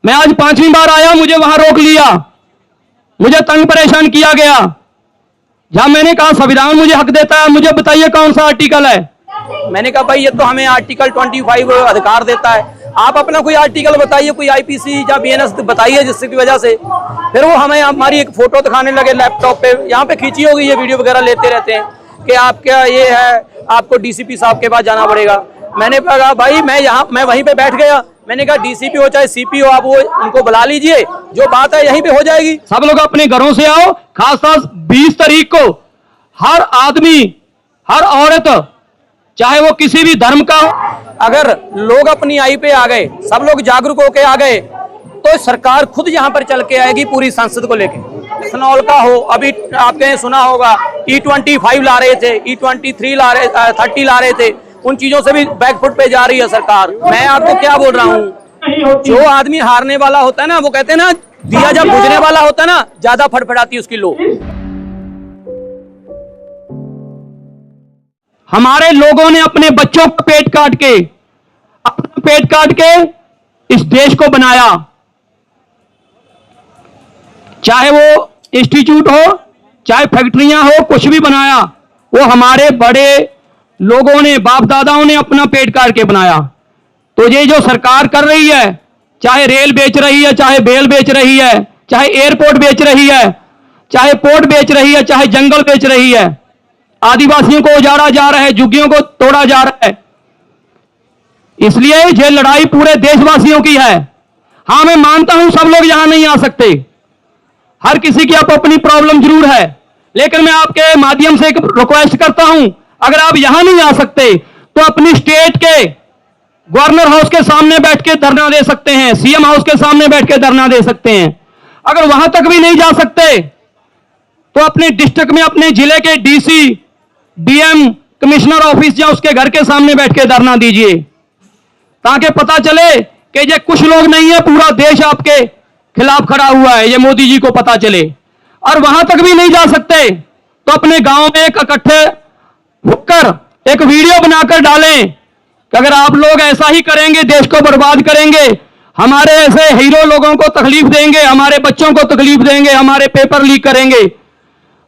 मैं आज 5वीं बार आया, मुझे वहां रोक लिया, मुझे तंग परेशान किया गया। जहां मैंने कहा संविधान मुझे हक देता है, मुझे बताइए कौन सा आर्टिकल है। मैंने कहा भाई ये तो हमें आर्टिकल 25 अधिकार देता है, आप अपना कोई आर्टिकल बताइए, कोई आईपीसी या बीएनएस बताइए, जिससे की वजह से फिर वो हमें हमारी एक फोटो दिखाने लगे लैपटॉप पे, यहाँ पे खींची होगी, ये वीडियो वगैरह लेते रहते हैं कि आपका ये है, आपको डीसीपी साहब के पास जाना पड़ेगा। मैंने कहा भाई मैं वहीं पे बैठ गया, मैंने कहा डीसीपी हो चाहे सीपी हो, आप वो उनको बुला लीजिए, जो बात है यहीं पे हो जाएगी। सब लोग अपने घरों से आओ, खासकर 20 तारीख को हर आदमी, हर औरत, चाहे वो किसी भी धर्म का हो, अगर लोग अपनी आई पे आ गए, सब लोग जागरूक होके आ गए, तो सरकार खुद यहाँ पर चल के आएगी पूरी संसद को लेके। इथेनॉल का हो, अभी आपने सुना होगा E25 ला रहे थे, E23 ला रहे, 30 ला रहे थे, उन चीजों से भी बैकफुट पे जा रही है सरकार। मैं आपको क्या बोल रहा हूँ, जो आदमी हारने वाला होता है ना, वो कहते हैं ना, दिया जब बुझने वाला होता है ना, ज्यादा फटफटाती है उसकी लो। हमारे लोगों ने अपने बच्चों का पेट काट के, अपना पेट काट के इस देश को बनाया, चाहे वो इंस्टीट्यूट हो, चाहे फैक्ट्रियां हो, कुछ भी बनाया, वो हमारे बड़े लोगों ने, बाप दादाओं ने अपना पेट काट के बनाया। तो ये जो सरकार कर रही है, चाहे रेल बेच रही है, चाहे बेल बेच रही है, चाहे एयरपोर्ट बेच रही है, चाहे पोर्ट बेच रही है, चाहे जंगल बेच रही है, आदिवासियों को उजाड़ा जा रहा है, झुग्गियों को तोड़ा जा रहा है, इसलिए ये लड़ाई पूरे देशवासियों की है। हां, मैं मानता हूं सब लोग यहां नहीं आ सकते, हर किसी की अपनी प्रॉब्लम जरूर है, लेकिन मैं आपके माध्यम से एक रिक्वेस्ट करता हूं, अगर आप यहां नहीं आ सकते तो अपनी स्टेट के गवर्नर हाउस के सामने बैठ के धरना दे सकते हैं, सीएम हाउस के सामने बैठ के धरना दे सकते हैं। अगर वहां तक भी नहीं जा सकते तो अपने डिस्ट्रिक्ट में, अपने जिले के डीसी, डीएम, कमिश्नर ऑफिस या उसके घर के सामने बैठ के धरना दीजिए, ताकि पता चले कि ये कुछ लोग नहीं है, पूरा देश आपके खिलाफ खड़ा हुआ है, ये मोदी जी को पता चले। और वहां तक भी नहीं जा सकते तो अपने गांव में एक इकट्ठे होकर एक वीडियो बनाकर डालें कि अगर आप लोग ऐसा ही करेंगे, देश को बर्बाद करेंगे, हमारे ऐसे हीरो लोगों को तकलीफ देंगे, हमारे बच्चों को तकलीफ देंगे, हमारे पेपर लीक करेंगे,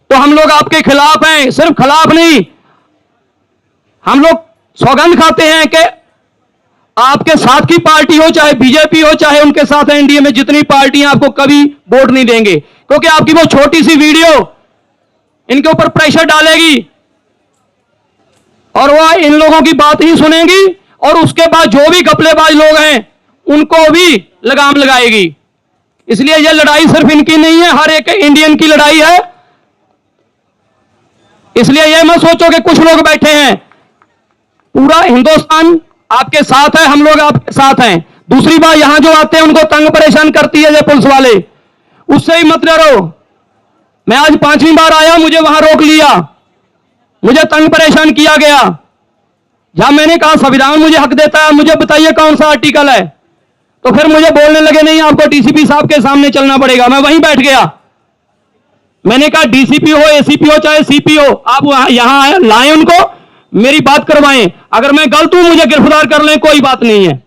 तो हम लोग आपके खिलाफ हैं। सिर्फ खिलाफ नहीं, हम लोग सौगंध खाते हैं कि आपके साथ की पार्टी हो, चाहे बीजेपी हो, चाहे उनके साथ एनडीए में जितनी पार्टियां, आपको कभी वोट नहीं देंगे, क्योंकि आपकी वो छोटी सी वीडियो इनके ऊपर प्रेशर डालेगी और वह इन लोगों की बात ही सुनेंगी, और उसके बाद जो भी घपलेबाज लोग हैं उनको भी लगाम लगाएगी। इसलिए यह लड़ाई सिर्फ इनकी नहीं है, हर एक इंडियन की लड़ाई है। इसलिए यह मत सोचो कि कुछ लोग बैठे हैं, पूरा हिंदुस्तान आपके साथ है, हम लोग आपके साथ हैं। दूसरी बात, यहां जो आते हैं उनको तंग परेशान करती है ये पुलिस वाले, उससे ही मत डरो। मैं आज 5वीं बार आया, मुझे वहां रोक लिया, मुझे तंग परेशान किया गया। जहां मैंने कहा संविधान मुझे हक देता है, मुझे बताइए कौन सा आर्टिकल है, तो फिर मुझे बोलने लगे नहीं, आपको डीसीपी साहब के सामने चलना पड़ेगा। मैं वहीं बैठ गया, मैंने कहा डीसीपी हो, एसीपी हो, चाहे सीपी हो, आप यहां लाएं उनको, मेरी बात करवाएं, अगर मैं गलत हूं मुझे गिरफ्तार कर लें, कोई बात नहीं है।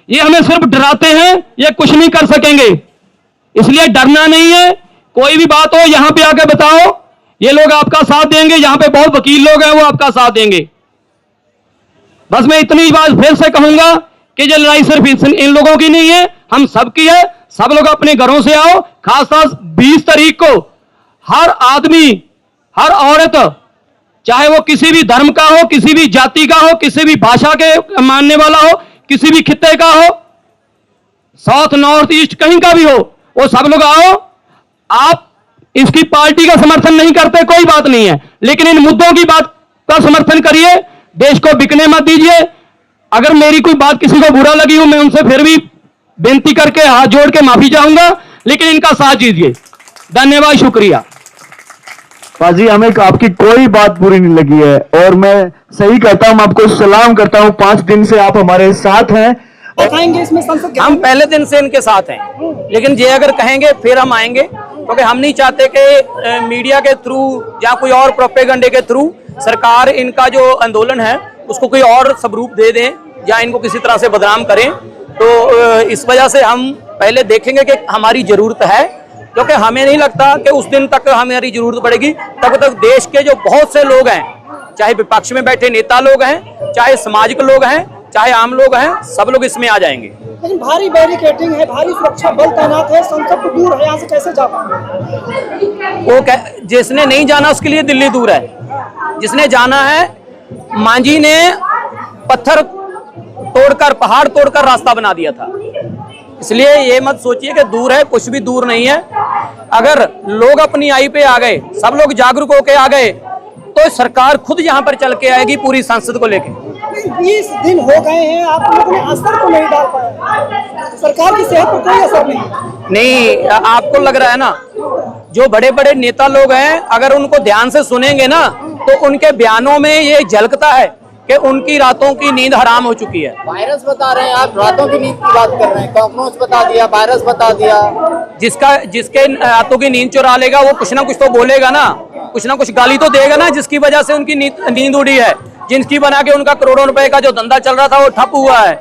ये हमें सिर्फ डराते हैं, ये कुछ नहीं कर सकेंगे, इसलिए डरना नहीं है। कोई भी बात हो यहां पे आके बताओ, ये लोग आपका साथ देंगे, यहां पे बहुत वकील लोग हैं, वो आपका साथ देंगे। बस मैं इतनी बात फिर से कहूंगा कि ये लड़ाई सिर्फ इन लोगों की नहीं है, हम सबकी है। सब लोग अपने घरों से आओ, खासकर 20 तारीख को हर आदमी, हर औरत, चाहे वो किसी भी धर्म का हो, किसी भी जाति का हो, किसी भी भाषा के मानने वाला हो, किसी भी खित्ते का हो, साउथ, नॉर्थ, ईस्ट, कहीं का भी हो, वो सब लोग आओ। आप इसकी पार्टी का समर्थन नहीं करते, कोई बात नहीं है, लेकिन इन मुद्दों की बात का समर्थन करिए, देश को बिकने मत दीजिए। अगर मेरी कोई बात किसी को बुरा लगी हो, मैं उनसे फिर भी बेनती करके हाथ जोड़ के माफी चाहूंगा, लेकिन इनका साथ दीजिए। धन्यवाद, शुक्रिया। पाजी, हमें आपकी कोई बात बुरी नहीं लगी है, और मैं सही कहता हूं, आपको सलाम करता हूं, 5 दिन से आप हमारे साथ हैं। इसमें हम पहले दिन से इनके साथ हैं, लेकिन ये अगर कहेंगे फिर हम आएंगे, क्योंकि हम नहीं चाहते कि मीडिया के थ्रू या कोई और प्रोपेगेंडे के थ्रू सरकार इनका जो आंदोलन है उसको कोई और स्वरूप दे दें या इनको किसी तरह से बदनाम करें। तो इस वजह से हम पहले देखेंगे कि हमारी जरूरत है, क्योंकि हमें नहीं लगता कि उस दिन तक हमारी जरूरत पड़ेगी। तब तक देश के जो बहुत से लोग हैं, चाहे विपक्ष में बैठे नेता लोग हैं, चाहे सामाजिक लोग हैं, चाहे आम लोग हैं, सब लोग इसमें आ जाएंगे। लेकिन भारी बैरिकेडिंग है, भारी सुरक्षा बल तैनात है, संसद तो दूर है, यहाँ से कैसे जा पाएंगे? वो जिसने नहीं जाना उसके लिए दिल्ली दूर है, जिसने जाना है, मांझी ने पत्थर तोड़कर, पहाड़ तोड़कर रास्ता बना दिया था। इसलिए ये मत सोचिए कि दूर है, कुछ भी दूर नहीं है। अगर लोग अपनी आई पे आ गए, सब लोग जागरूक होके आ गए, तो सरकार खुद यहाँ पर चल के आएगी पूरी संसद को लेके। 20 दिन हो गए हैं, आप लोगों ने असर तो नहीं डाल पाया, सरकार की सेहत पर कोई असर नहीं। आपको लग रहा है ना, जो बड़े बड़े नेता लोग हैं, अगर उनको ध्यान से सुनेंगे ना, तो उनके बयानों में ये झलकता है कि उनकी रातों की नींद हराम हो चुकी है। वायरस बता रहे हैं आप, रातों की नींद की बात कर रहे हैं, कॉकरोच बता दिया, वायरस बता दिया। जिसके रातों की नींद चुरा लेगा वो कुछ ना कुछ तो बोलेगा ना, कुछ ना कुछ गाली तो देगा ना, जिसकी वजह से उनकी नींद उड़ी है। जिनकी बना के उनका करोड़ों रुपए का जो धंधा चल रहा था वो ठप हुआ है।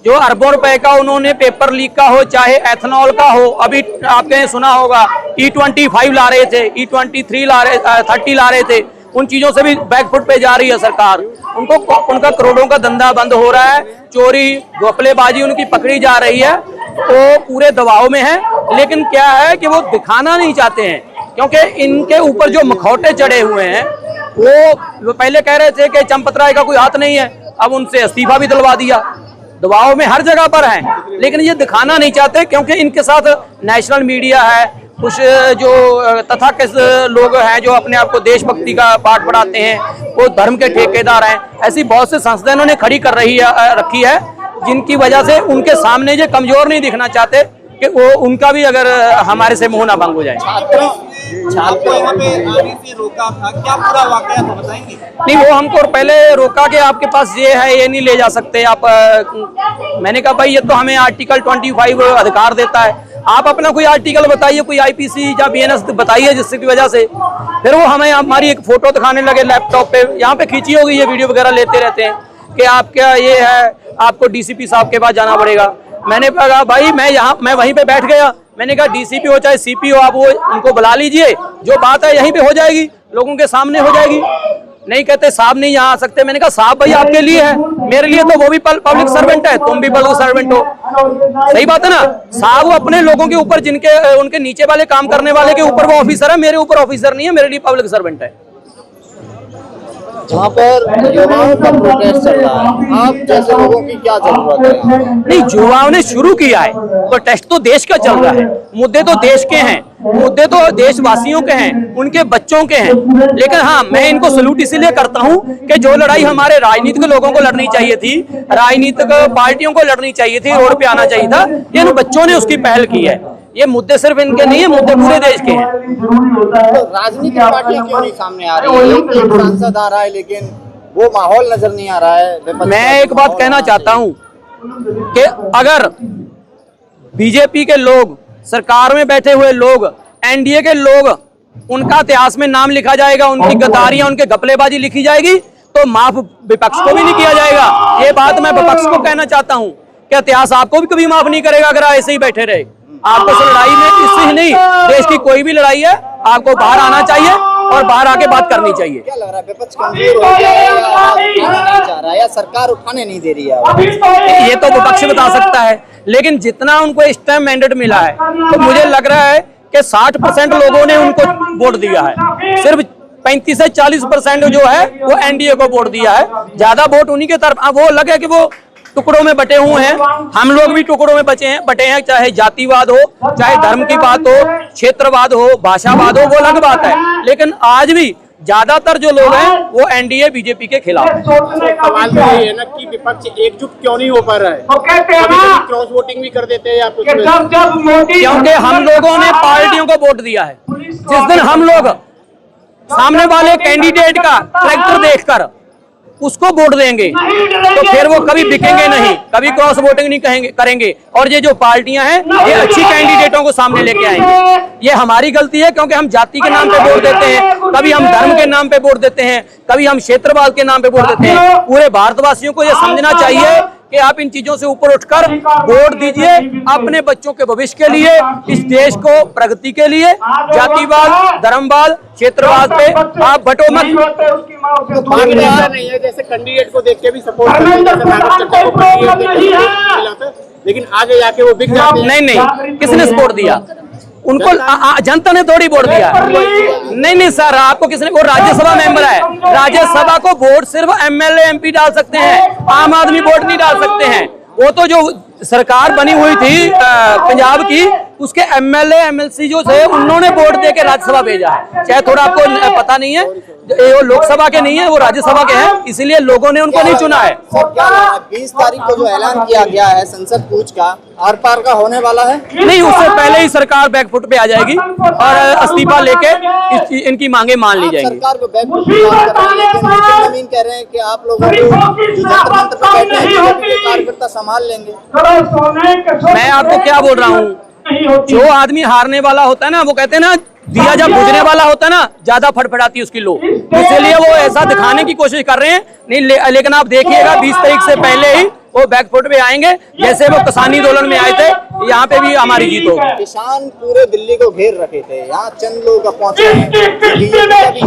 जो अरबों रुपए का उन्होंने पेपर लीक का हो, चाहे एथेनॉल का हो, अभी आपने सुना होगा E25 ला रहे थे, E23 ला रहे, 30 ला रहे थे, उन चीजों से भी बैकफुट पे जा रही है सरकार। उनका करोड़ों का धंधा बंद हो रहा है, चोरी घपलेबाजी उनकी पकड़ी जा रही है, तो पूरे दबाव में है। लेकिन क्या है कि वो दिखाना नहीं चाहते हैं, क्योंकि इनके ऊपर जो मखौटे चढ़े हुए हैं, वो पहले कह रहे थे कि चंपत राय का कोई हाथ नहीं है, अब उनसे इस्तीफा भी दिलवा दिया। दबाव में हर जगह पर हैं, लेकिन ये दिखाना नहीं चाहते, क्योंकि इनके साथ नेशनल मीडिया है, कुछ जो तथाकथित लोग हैं जो अपने आप को देशभक्ति का पाठ पढ़ाते हैं, वो धर्म के ठेकेदार हैं। ऐसी बहुत से संस्थाएं इन्होंने खड़ी कर रखी है, जिनकी वजह से उनके सामने ये कमजोर नहीं दिखना चाहते कि वो उनका भी अगर हमारे से मुंह ना बंद हो जाए। छात्रों यहाँ पे आने से रोका था, क्या पूरा वाकया तो बताएंगे? नहीं, वो हमको पहले रोका कि आपके पास ये है, ये नहीं ले जा सकते आप। मैंने कहा भाई ये तो हमें आर्टिकल 25 अधिकार देता है, आप अपना कोई आर्टिकल बताइए, कोई IPC या BNS बताइए, जिससे की वजह से फिर वो हमें हमारी एक फोटो दिखाने लगे लैपटॉप पे, यहाँ पे खींची होगी, ये वीडियो वगैरह लेते रहते हैं कि आप क्या ये है, आपको DCP साहब के पास जाना पड़ेगा। मैंने कहा भाई मैं वहीं पे बैठ गया, मैंने कहा DCP हो चाहे CP हो, आप वो उनको बुला लीजिए, जो बात है यहीं पे हो जाएगी, लोगों के सामने हो जाएगी। नहीं कहते साहब नहीं यहाँ आ सकते। मैंने कहा साहब भाई आपके लिए है, मेरे लिए तो वो भी पब्लिक सर्वेंट है, तुम भी पब्लिक सर्वेंट हो। सही बात है ना, साहब वो अपने लोगों के ऊपर, जिनके उनके नीचे वाले काम करने वाले के ऊपर वो ऑफिसर है, मेरे ऊपर ऑफिसर नहीं है, मेरे लिए पब्लिक सर्वेंट है। जहाँ पर युवाओं का प्रोटेस्ट चल रहा है, आप जैसे लोगों की क्या जरूरत है? नहीं, युवाओं ने शुरू किया है, प्रोटेस्ट तो देश का चल रहा है, मुद्दे तो देश के हैं, मुद्दे तो देशवासियों के हैं, उनके बच्चों के हैं। लेकिन हाँ, मैं इनको सल्यूट इसीलिए करता हूँ कि जो लड़ाई हमारे राजनीतिक लोगों को लड़नी चाहिए थी, राजनीतिक पार्टियों को लड़नी चाहिए थी, रोड पे आना चाहिए था, ये इन बच्चों ने उसकी पहल की है। ये मुद्दे सिर्फ इनके नहीं है, मुद्दे पूरे देश के हैं। तो राजनीतिक पार्टियां क्यों नहीं सामने आ रही है? एक सांसद आ रहा है, लेकिन वो माहौल नजर नहीं आ रहा है। मैं एक बात कहना चाहता हूँ कि अगर बीजेपी के लोग, सरकार में बैठे हुए लोग, NDA के लोग, उनका इतिहास में नाम लिखा जाएगा, उनकी गद्दारियां, उनके घपलेबाजी लिखी जाएगी, तो माफ विपक्ष को भी नहीं किया जाएगा। ये बात मैं विपक्ष को कहना चाहता हूँ कि इतिहास आपको भी कभी माफ नहीं करेगा अगर ऐसे ही बैठे रहे। आपको इस लड़ाई में, इससे ही नहीं, देश की कोई भी लड़ाई है, आपको बाहर आना चाहिए और बाहर आके बात करनी चाहिए। क्या लग रहा है, विपक्ष कमजोर हो गया है, या उठाने नहीं चाह रहा है, या सरकार उठाने नहीं दे रही है? ये तो विपक्ष बता सकता है, लेकिन जितना उनको इस टाइम मैंडेट मिला है, तो मुझे लग रहा है कि 60% लोगों ने उनको वोट दिया है, सिर्फ 35 से 40% जो है वो NDA को वोट दिया है। ज्यादा वोट उन्हीं के तरफ, वो लगे कि वो टुकड़ों में बटे हुए हैं, हम लोग भी टुकड़ों में बटे हैं, चाहे जातिवाद हो, चाहे धर्म की बात हो, क्षेत्रवाद हो, भाषावाद हो, वो अलग बात है। लेकिन आज भी ज्यादातर जो लोग हैं वो NDA बीजेपी के खिलाफ है। सवाल तो ये है ना कि विपक्ष एकजुट क्यों नहीं हो पा रहा है? कभी क्रॉस वोटिंग भी कर देते हैं या कुछ, क्योंकि हम लोगों ने पार्टियों को वोट दिया है। जिस दिन हम लोग सामने वाले कैंडिडेट का ट्रैक्टर देखकर उसको वोट देंगे, तो फिर वो कभी बिकेंगे नहीं, कभी क्रॉस वोटिंग नहीं करेंगे। और ये जो पार्टियां हैं, ये अच्छी कैंडिडेटों को सामने लेके आएंगे। ये हमारी गलती है, क्योंकि हम जाति के नाम पे वोट देते हैं, कभी हम धर्म के नाम पे वोट देते हैं, कभी हम क्षेत्रवाद के नाम पे वोट देते हैं। पूरे भारतवासियों को ये समझना चाहिए कि आप इन चीजों से ऊपर उठकर वोट दीजिए अपने बच्चों के भविष्य के लिए, इस देश को प्रगति के लिए। जातिवाद, धर्मवाद, क्षेत्रवाद पे आप बटो मत। बांटने वाला नहीं है, जैसे कैंडिडेट को देख के भी सपोर्ट करते हैं, जैसे नागरिक चर्चा को कैंडिडेट देख के मिला था, लेकिन आगे जाके वो बिक जाते हैं। नहीं, किसने सपोर्ट दिया उनको? जनता ने थोड़ी वोट दिया। नहीं सर, आपको किसने? वो राज्यसभा मेंबर है, राज्यसभा को वोट सिर्फ एमएलए एमपी डाल सकते हैं, आम आदमी वोट नहीं डाल सकते हैं। वो तो जो सरकार बनी हुई थी पंजाब की, उसके एमएलए एमएलसी जो थे उन्होंने वोट दे के राज्यसभा भेजा है। चाहे थोड़ा आपको पता नहीं है, वो लोकसभा के नहीं है, वो राज्यसभा के हैं, इसीलिए लोगों ने उनको नहीं चुना है। सर क्या 20 तारीख को जो ऐलान किया गया है संसद कूच का, आर पार का होने वाला है? नहीं, उससे पहले ही सरकार बैकफुट पे आ जाएगी और इस्तीफा लेके इनकी मांगे मान ली जाएंगी। सरकार को बैकफुट पे बात कर रहे हैं, लेकिन नितिन नवीन कह रहे हैं कि आप लोगों को जो जंतर मंतर पे बैठे हैं बीजेपी के कार्यकर्ता संभाल लेंगे। मैं आपको क्या बोल रहा हूँ, जो आदमी हारने वाला होता है ना, वो कहते हैं ना, दिया जब बुझने वाला होता है ना, ज्यादा फटफटाती है उसकी लो, इसीलिए वो ऐसा दिखाने की कोशिश कर रहे हैं। नहीं लेकिन आप देखिएगा 20 तारीख से पहले ही वो बैकफुट पे आएंगे, जैसे वो किसानी आंदोलन में आए थे, यहाँ पे भी हमारी जीत होगी। किसान पूरे दिल्ली को घेर रखे थे, यहाँ चंद लोग पहुंचे हैं, बीजेपी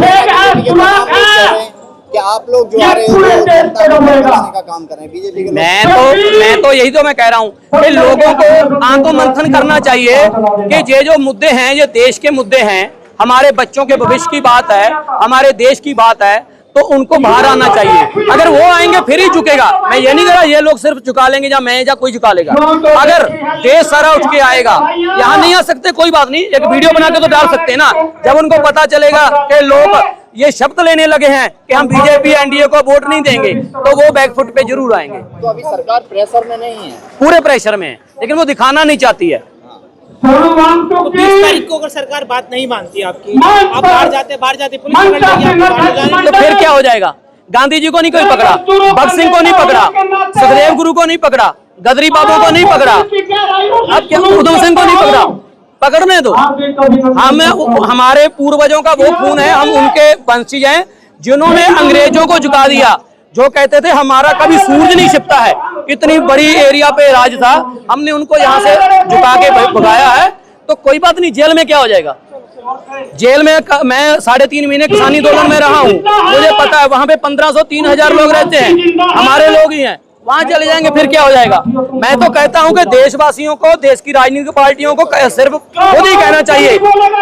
का कि आप लोग जो आ रहे हो जनता को भड़काने का काम कर रहे हैं बीजेपी के। मैं तो यही तो मैं कह रहा हूँ कि लोगों को आंतों मंथन करना चाहिए कि ये जो मुद्दे हैं, ये देश के मुद्दे हैं, हमारे बच्चों के भविष्य की बात है, हमारे देश की बात है, तो उनको बाहर आना चाहिए। अगर वो आएंगे फिर ही झुकेगा। मैं ये नहीं कह रहा ये लोग सिर्फ झुका लेंगे या मैं या कोई झुका लेगा। अगर देश सारा उठ के आएगा, यहाँ नहीं आ सकते कोई बात नहीं, एक वीडियो बना के तो डाल सकते हैं ना। जब उनको पता चलेगा कि लोग ये शब्द लेने लगे हैं कि हम बीजेपी एनडीए को वोट नहीं देंगे, तो वो बैकफुट पे जरूर आएंगे। तो अभी सरकार प्रेशर में नहीं है, पूरे प्रेशर में है, लेकिन वो दिखाना नहीं चाहती है। तो 20 तारीख को अगर सरकार बात नहीं मानती आपकी, आप बाहर जाते पुलिस पकड़ लेगी आपको बाहर जाने, तो फिर क्या हो जाएगा? गांधी जी को नहीं कोई पकड़ा, भगत सिंह को नहीं पकड़ा, सुखदेव गुरु को नहीं पकड़ा, गदरी बाबू को नहीं पकड़ा, अब क्या उधम सिंह को नहीं पकड़ा? पकड़ने दो। हमारे पूर्वजों का वो खून है, हम उनके वंशज हैं जिन्होंने अंग्रेजों को झुका दिया। जो कहते थे हमारा कभी सूरज नहीं छिपता है, इतनी बड़ी एरिया पे राज था, हमने उनको यहाँ से झुका के भगाया है। तो कोई बात नहीं, जेल में क्या हो जाएगा? जेल में मैं 3.5 महीने किसानी आंदोलन में रहा हूँ, मुझे पता है वहां पे 1500-3000 लोग रहते हैं, हमारे लोग ही हैं। वहां चले जाएंगे फिर क्या हो जाएगा? मैं तो कहता हूं कि देशवासियों को, देश की राजनीतिक पार्टियों को सिर्फ खुद ही कहना चाहिए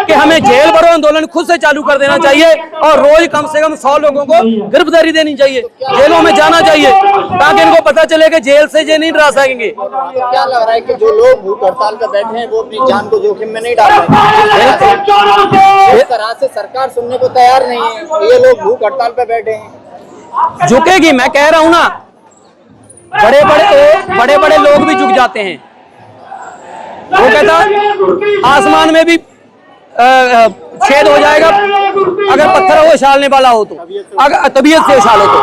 कि हमें जेल भरो आंदोलन खुद से चालू कर देना चाहिए और रोज कम से कम 100 लोगों को गिरफ्तारी देनी चाहिए, जेलों में जाना चाहिए, ताकि इनको पता चले कि जेल से ये नहीं डरा सकेंगे। क्या लग रहा है कि जो लोग भूख हड़ताल पर बैठे हैं वो अपनी जान को जोखिम में नहीं डाल रहे? इस तरह से सरकार सुनने को तैयार नहीं है, ये लोग भूख हड़ताल पर बैठे हैं। झुकेगी, मैं कह रहा हूँ ना, बड़े बड़े लोग भी झुक जाते हैं। वो कहता आसमान में भी छेद हो जाएगा अगर पत्थर वो उछालने वाला हो तो, अगर तबीयत से उछालो तो।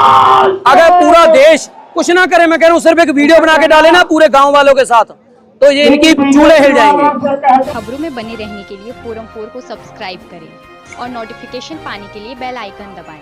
अगर पूरा देश कुछ ना करे, मैं कह रहा हूँ सिर्फ एक वीडियो बना के डाले ना पूरे गांव वालों के साथ, तो ये इनकी चूल्हे हिल जाएंगे। खबरों में बने रहने के लिए फोरम 4 को सब्सक्राइब करें और नोटिफिकेशन पाने के लिए बेल आइकन दबाएं।